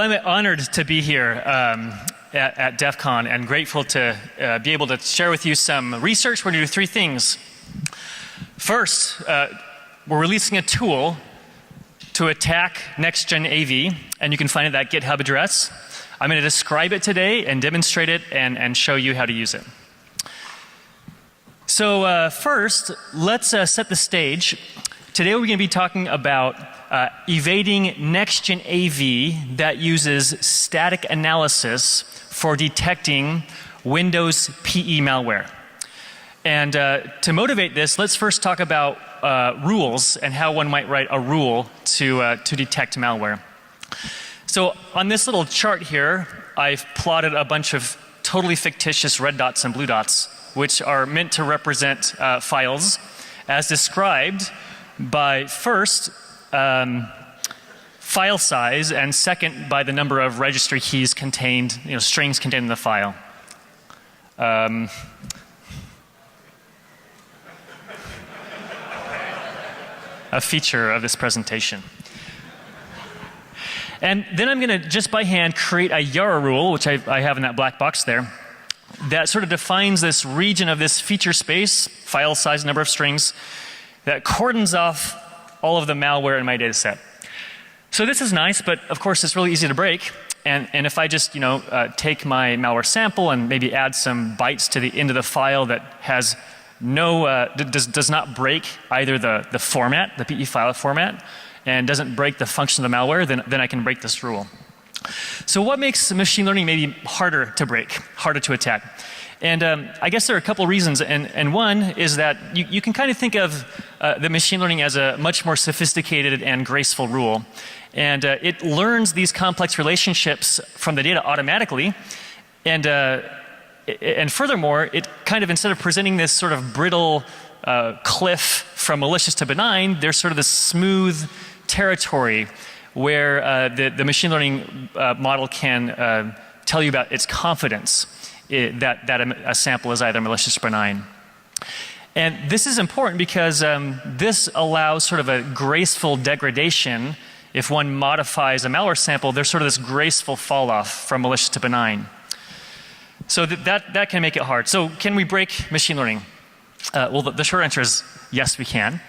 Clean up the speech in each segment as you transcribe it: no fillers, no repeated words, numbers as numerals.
I'm honored to be here at DEF CON and grateful to be able to share with you some research. We're going to do three things. First, we're releasing a tool to attack next-gen AV, and you can find it at that GitHub address. I'm going to describe it today and demonstrate it and show you how to use it. So first, let's set the stage. Today we're going to be talking about evading next-gen AV that uses static analysis for detecting Windows PE malware. And to motivate this, let's first talk about rules and how one might write a rule to detect malware. So on this little chart here, I've plotted a bunch of totally fictitious red dots and blue dots, which are meant to represent files as described by first file size and second by the number of registry keys contained, strings contained in the file. A feature of this presentation. And then I'm going to just by hand create a Yara rule, which I have in that black box there, that sort of defines this region of this feature space, file size, number of strings, that cordons off all of the malware in my data set. So this is nice, but of course it's really easy to break. And if I just take my malware sample and maybe add some bytes to the end of the file that has no does not break either the format, the PE file format, and doesn't break the function of the malware, then I can break this rule. So what makes machine learning maybe harder to break, harder to attack? And I guess there are a couple reasons, and one is that you can kind of think of the machine learning as a much more sophisticated and graceful rule. And it learns these complex relationships from the data automatically, and furthermore, it kind of, instead of presenting this sort of brittle cliff from malicious to benign, there's sort of this smooth territory where the machine learning model can tell you about its confidence that a sample is either malicious or benign. And this is important because this allows sort of a graceful degradation. If one modifies a malware sample, there's sort of this graceful fall off from malicious to benign. So that can make it hard. So can we break machine learning? Well, the short answer is yes, we can.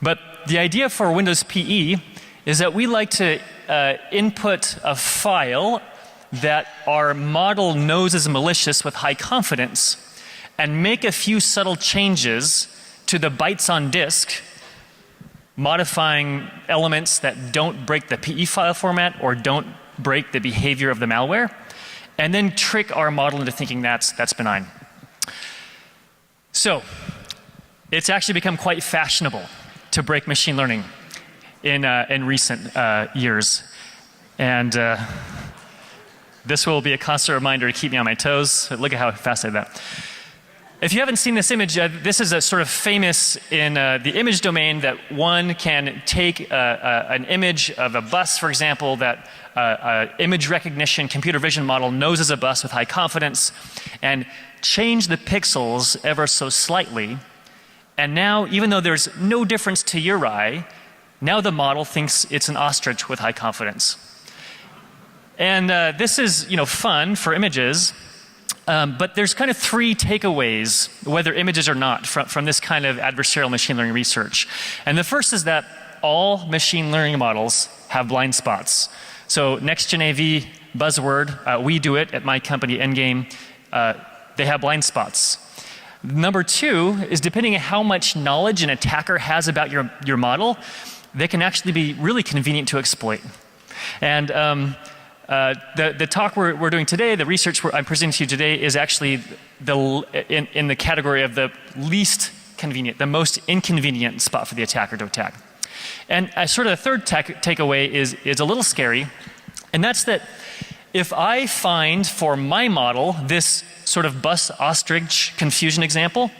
But the idea for Windows PE is that we like to input a file that our model knows is malicious with high confidence and make a few subtle changes to the bytes on disk, modifying elements that don't break the PE file format or don't break the behavior of the malware, and then trick our model into thinking that's benign. So it's actually become quite fashionable to break machine learning in recent years. And this will be a constant reminder to keep me on my toes. Look at how fast I did that. If you haven't seen this image, this is a sort of famous in the image domain that one can take an image of a bus, for example, that image recognition computer vision model knows is a bus with high confidence, and change the pixels ever so slightly. And now, even though there's no difference to your eye, now the model thinks it's an ostrich with high confidence. And this is, fun for images, but there's kind of three takeaways, whether images or not, from this kind of adversarial machine learning research. And the first is that all machine learning models have blind spots. So next-gen AV buzzword, we do it at my company Endgame, they have blind spots. Number two is, depending on how much knowledge an attacker has about your model, they can actually be really convenient to exploit. And the talk we're doing today, the research I'm presenting to you today, is actually in the category of the least convenient, the most inconvenient spot for the attacker to attack. And sort of the third takeaway is a little scary, and that's that if I find for my model this sort of bus ostrich confusion example,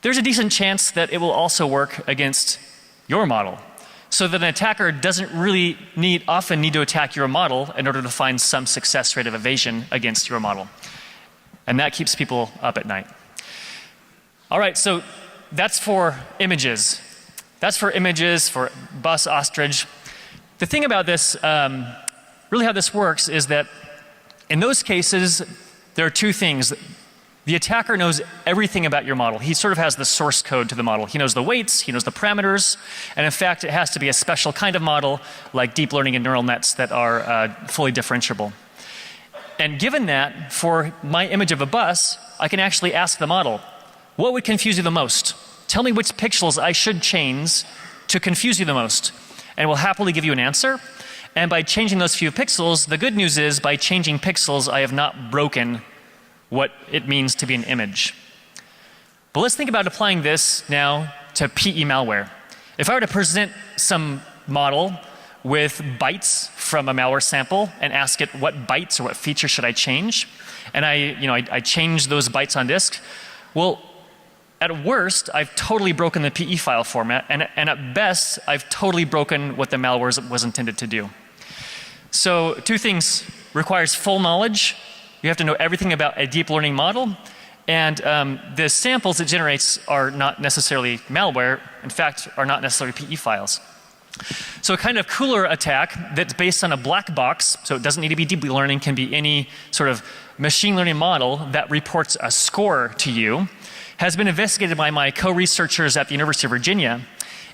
there's a decent chance that it will also work against your model. So that an attacker doesn't really often need to attack your model in order to find some success rate of evasion against your model. And that keeps people up at night. All right, so that's for images. That's for images, for bus ostrich. The thing about this really how this works is that in those cases, there are two things. The attacker knows everything about your model. He sort of has the source code to the model. He knows the weights, he knows the parameters, and in fact, it has to be a special kind of model like deep learning and neural nets that are fully differentiable. And given that, for my image of a bus, I can actually ask the model, what would confuse you the most? Tell me which pixels I should change to confuse you the most. And it will happily give you an answer. And by changing those few pixels, the good news is by changing pixels, I have not broken what it means to be an image. But let's think about applying this now to PE malware. If I were to present some model with bytes from a malware sample and ask it what bytes or what feature should I change, and I change those bytes on disk, well, at worst, I've totally broken the PE file format, and at best, I've totally broken what the malware was intended to do. So two things: requires full knowledge. You have to know everything about a deep learning model, and the samples it generates are not necessarily malware, in fact, are not necessarily PE files. So a kind of cooler attack that's based on a black box, so it doesn't need to be deep learning, can be any sort of machine learning model that reports a score to you, has been investigated by my co-researchers at the University of Virginia.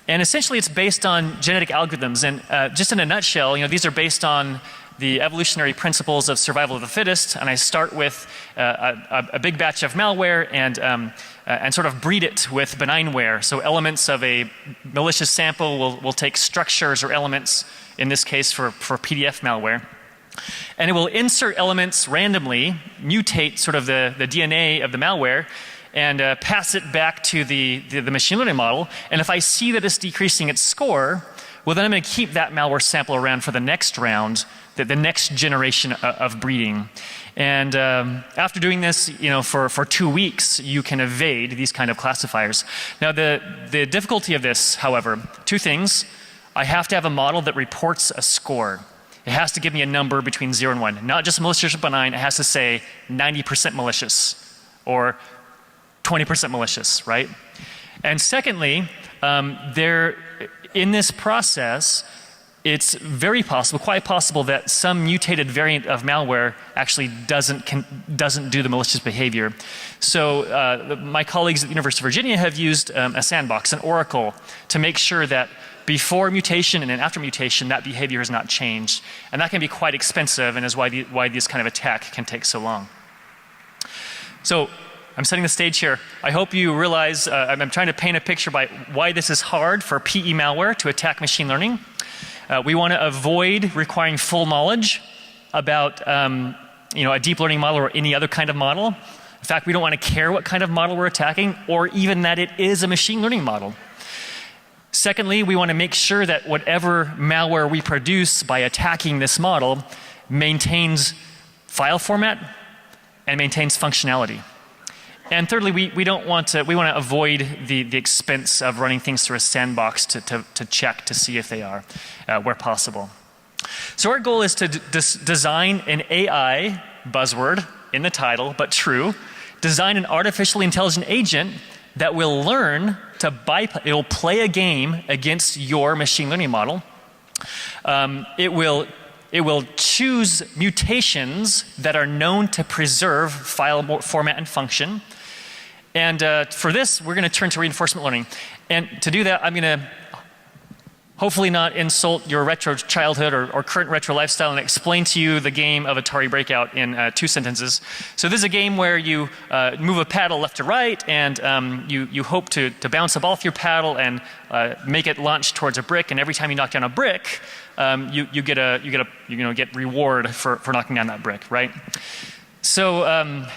And essentially it's based on genetic algorithms, and just in a nutshell, these are based on the evolutionary principles of survival of the fittest, and I start with a big batch of malware and sort of breed it with benign-ware. So elements of a malicious sample will take structures or elements, in this case for PDF malware, and it will insert elements randomly, mutate sort of the DNA of the malware, and pass it back to the machine learning model. And if I see that it's decreasing its score, well, then I'm going to keep that malware sample around for the next round, the next generation of breeding. And after doing this, for 2 weeks, you can evade these kind of classifiers. Now, the difficulty of this, however, two things: I have to have a model that reports a score. It has to give me a number between 0 and 1, not just malicious or benign. It has to say 90% malicious or 20% malicious, right? And secondly, in this process, it's very possible, quite possible, that some mutated variant of malware actually doesn't do the malicious behavior. So my colleagues at the University of Virginia have used a sandbox, an oracle, to make sure that before mutation and then after mutation, that behavior has not changed. And that can be quite expensive, and is why this kind of attack can take so long. So I'm setting the stage here. I hope you realize I'm trying to paint a picture by why this is hard for PE malware to attack machine learning. We want to avoid requiring full knowledge about a deep learning model or any other kind of model. In fact, we don't want to care what kind of model we're attacking, or even that it is a machine learning model. Secondly, we want to make sure that whatever malware we produce by attacking this model maintains file format and maintains functionality. And thirdly, we want to avoid the expense of running things through a sandbox to check to see if they are, where possible. So our goal is to design an AI buzzword in the title, but true. Design an artificially intelligent agent that will learn to bypass. It will play a game against your machine learning model. It will choose mutations that are known to preserve file format and function. And for this, we're going to turn to reinforcement learning. And to do that, I'm going to hopefully not insult your retro childhood or current retro lifestyle and explain to you the game of Atari Breakout in 2 sentences. So this is a game where you move a paddle left to right, and you hope to bounce a ball off your paddle and make it launch towards a brick. And every time you knock down a brick, you get reward for knocking down that brick, right? So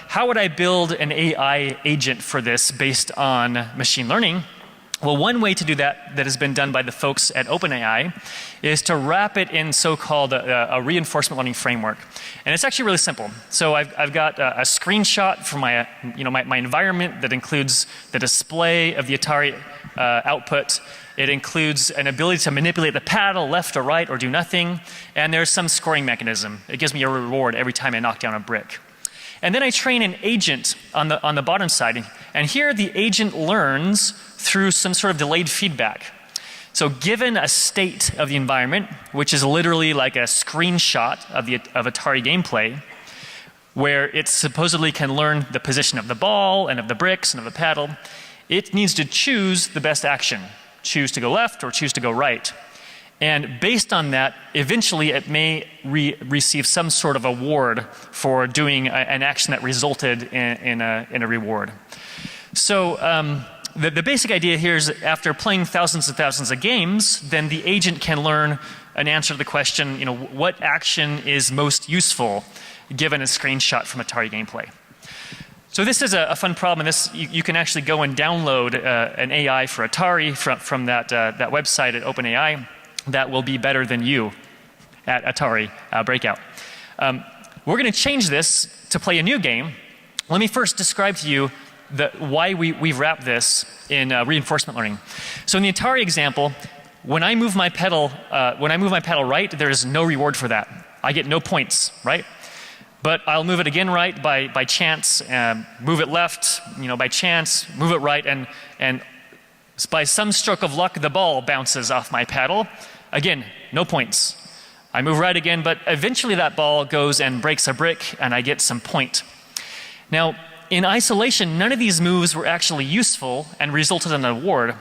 how would I build an AI agent for this based on machine learning? Well, one way to do that has been done by the folks at OpenAI is to wrap it in so-called a reinforcement learning framework. And it's actually really simple. So I've got a screenshot from my environment that includes the display of the Atari output. It includes an ability to manipulate the paddle left or right or do nothing. And there's some scoring mechanism. It gives me a reward every time I knock down a brick. And then I train an agent on the bottom side. And here the agent learns through some sort of delayed feedback. So given a state of the environment, which is literally like a screenshot of Atari gameplay, where it supposedly can learn the position of the ball and of the bricks and of the paddle, it needs to choose the best action. Choose to go left or choose to go right. And based on that, eventually it may receive some sort of award for doing an action that resulted in a reward. So the basic idea here is that after playing thousands and thousands of games, then the agent can learn an answer to the question, what action is most useful given a screenshot from Atari gameplay. So this is a fun problem, and you can actually go and download an AI for Atari from that website at OpenAI that will be better than you at Atari Breakout. We're going to change this to play a new game. Let me first describe to you why we've wrapped this in reinforcement learning. So in the Atari example, when I move my pedal right, there is no reward for that. I get no points, right? But I'll move it again right by chance, move it left, by chance, move it right, and by some stroke of luck, the ball bounces off my paddle. Again, no points. I move right again, but eventually that ball goes and breaks a brick, and I get some point. Now, in isolation, none of these moves were actually useful and resulted in an award.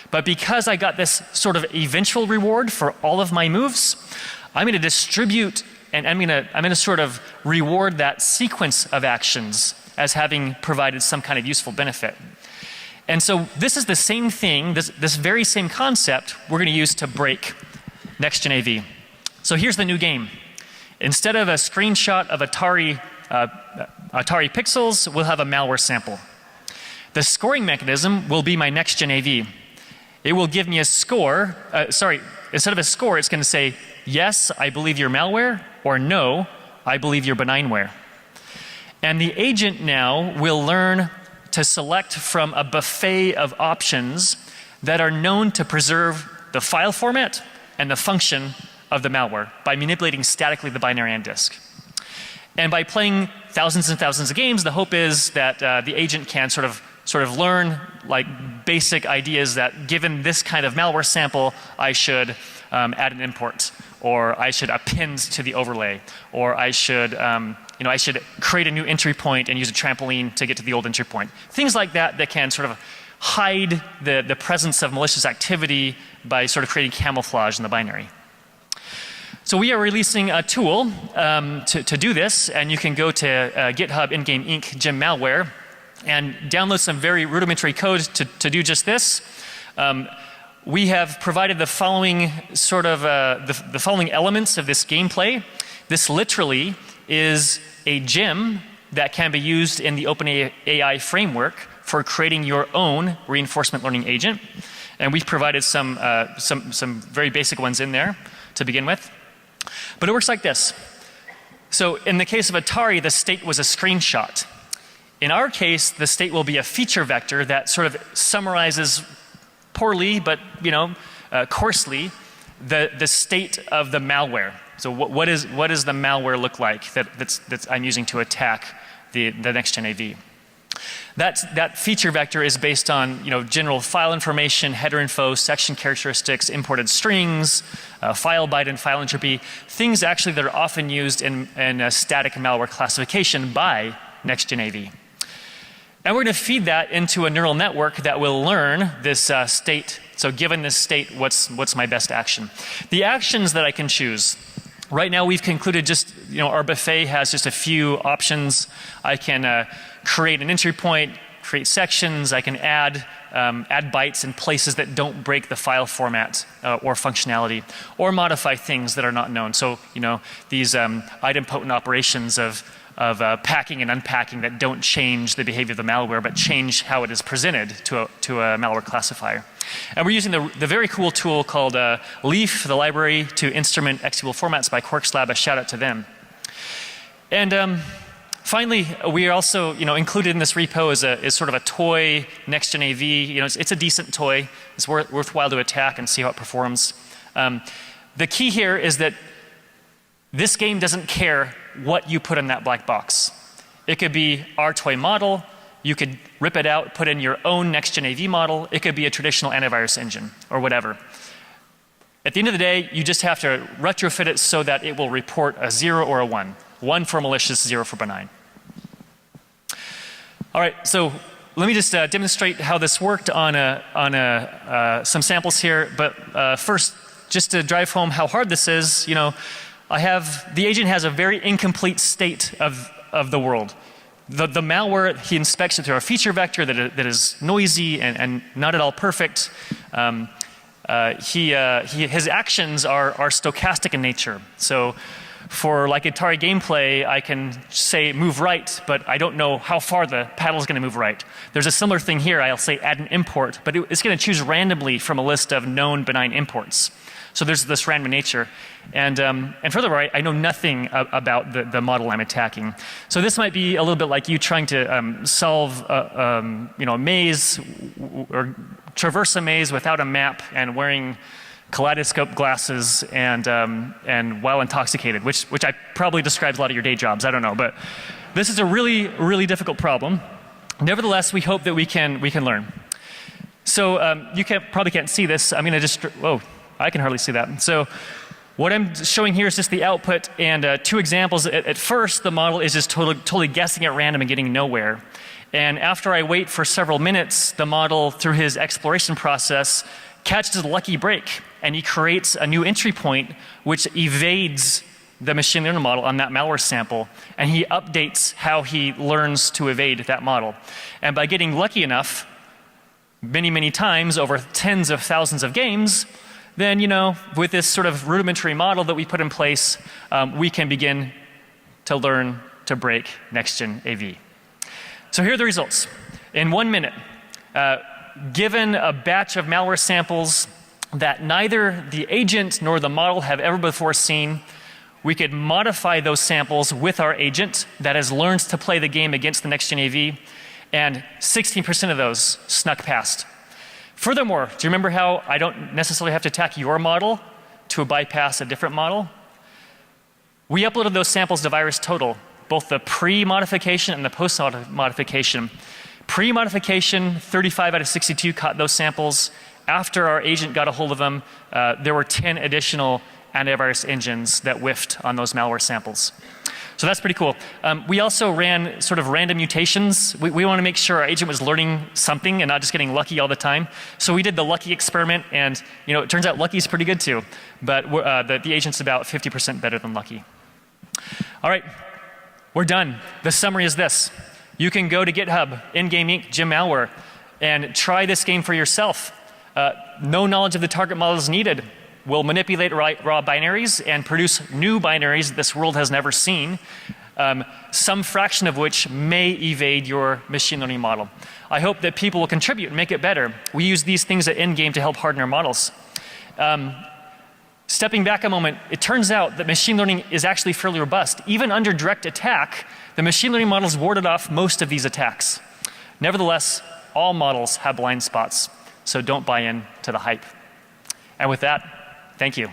But because I got this sort of eventual reward for all of my moves, I'm going to distribute and I'm going to sort of reward that sequence of actions as having provided some kind of useful benefit. And so this is the same thing, this very same concept we're going to use to break Next-Gen AV. So here's the new game. Instead of a screenshot of Atari pixels, we'll have a malware sample. The scoring mechanism will be my Next-Gen AV. It will give me a score, instead of a score, it's going to say, yes, I believe you're malware, or no, I believe you're benignware. And the agent now will learn to select from a buffet of options that are known to preserve the file format and the function of the malware by manipulating statically the binary and disk. And by playing thousands and thousands of games, the hope is that the agent can sort of learn like basic ideas that given this kind of malware sample, I should add an import, or I should append to the overlay, or I should I should create a new entry point and use a trampoline to get to the old entry point. Things like that can sort of hide the presence of malicious activity by sort of creating camouflage in the binary. So we are releasing a tool to do this, and you can go to GitHub in-game Inc. Gem malware and download some very rudimentary code to do just this. We have provided the following sort of the following elements of this gameplay. This literally is a gem that can be used in the OpenAI framework for creating your own reinforcement learning agent, and we've provided some very basic ones in there to begin with. But it works like this. So in the case of Atari, the state was a screenshot. In our case, the state will be a feature vector that sort of summarizes poorly, but coarsely, the state of the malware. So what does the malware look like that I'm using to attack the Next-Gen AV? That feature vector is based on general file information, header info, section characteristics, imported strings, file byte and file entropy, things actually that are often used in static malware classification by Next-Gen AV. And we're going to feed that into a neural network that will learn this state. So given this state, what's my best action? The actions that I can choose. Right now we've concluded just, our buffet has just a few options. I can create an entry point, create sections, I can add bytes in places that don't break the file format or functionality, or modify things that are not known. So, these idempotent operations of packing and unpacking that don't change the behavior of the malware, but change how it is presented to a malware classifier. And we're using the very cool tool called Leaf, the library to instrument executable formats by QuarkSlab. A shout out to them. And finally, we are also included in this repo is sort of a toy Next-Gen AV. It's a decent toy. It's worthwhile to attack and see how it performs. The key here is that this game doesn't care what you put in that black box. It could be our toy model. You could rip it out, put in your own Next-Gen AV model. It could be a traditional antivirus engine or whatever. At the end of the day, you just have to retrofit it so that it will report a 0 or a 1. 1 for malicious, 0 for benign. All right, so let me just demonstrate how this worked on some samples here. But first, just to drive home how hard this is, you know, the agent has a very incomplete state of the world. The malware, he inspects it through a feature vector that is noisy and not at all perfect. His actions are stochastic in nature. So for like Atari gameplay, I can say move right, but I don't know how far the paddle is going to move right. There's a similar thing here. I'll say add an import, but it's going to choose randomly from a list of known benign imports. So there's this random nature. And furthermore, I know nothing about the model I'm attacking. So this might be a little bit like you trying to solve you know, a maze or traverse a maze without a map and wearing kaleidoscope glasses and while intoxicated, which I probably describes a lot of your day jobs. I don't know, but this is a really, really difficult problem. Nevertheless, we hope that we can learn. So you probably can't see this. I'm going to just whoa. I can hardly see that. So what I'm showing here is just the output and 2 examples. At first, the model is just totally guessing at random and getting nowhere. And after I wait for several minutes, the model, through his exploration process, catches a lucky break. And he creates a new entry point which evades the machine learning model on that malware sample. And he updates how he learns to evade that model. And by getting lucky enough, many, many times over tens of thousands of games, then, you know, with this sort of rudimentary model that we put in place, we can begin to learn to break next-gen AV. So here are the results. In 1 minute, given a batch of malware samples that neither the agent nor the model have ever before seen, we could modify those samples with our agent that has learned to play the game against the next-gen AV, and 16% of those snuck past. Furthermore, do you remember how I don't necessarily have to attack your model to bypass a different model? We uploaded those samples to VirusTotal, both the pre-modification and the post-modification. Pre-modification, 35 out of 62 caught those samples. After our agent got a hold of them, there were 10 additional antivirus engines that whiffed on those malware samples. So that's pretty cool. We also ran sort of random mutations. We want to make sure our agent was learning something and not just getting lucky all the time. So we did the lucky experiment, and you know, it turns out lucky is pretty good too. But the agent's about 50% better than lucky. All right, we're done. The summary is this. You can go to GitHub, in-game Inc., Jim Malware, and try this game for yourself. No knowledge of the target model is needed. We'll manipulate raw binaries and produce new binaries this world has never seen, some fraction of which may evade your machine learning model. I hope that people will contribute and make it better. We use these things at in-game to help harden our models. Stepping back a moment, it turns out that machine learning is actually fairly robust. Even under direct attack, the machine learning models warded off most of these attacks. Nevertheless, all models have blind spots, so don't buy in to the hype. And with that, thank you.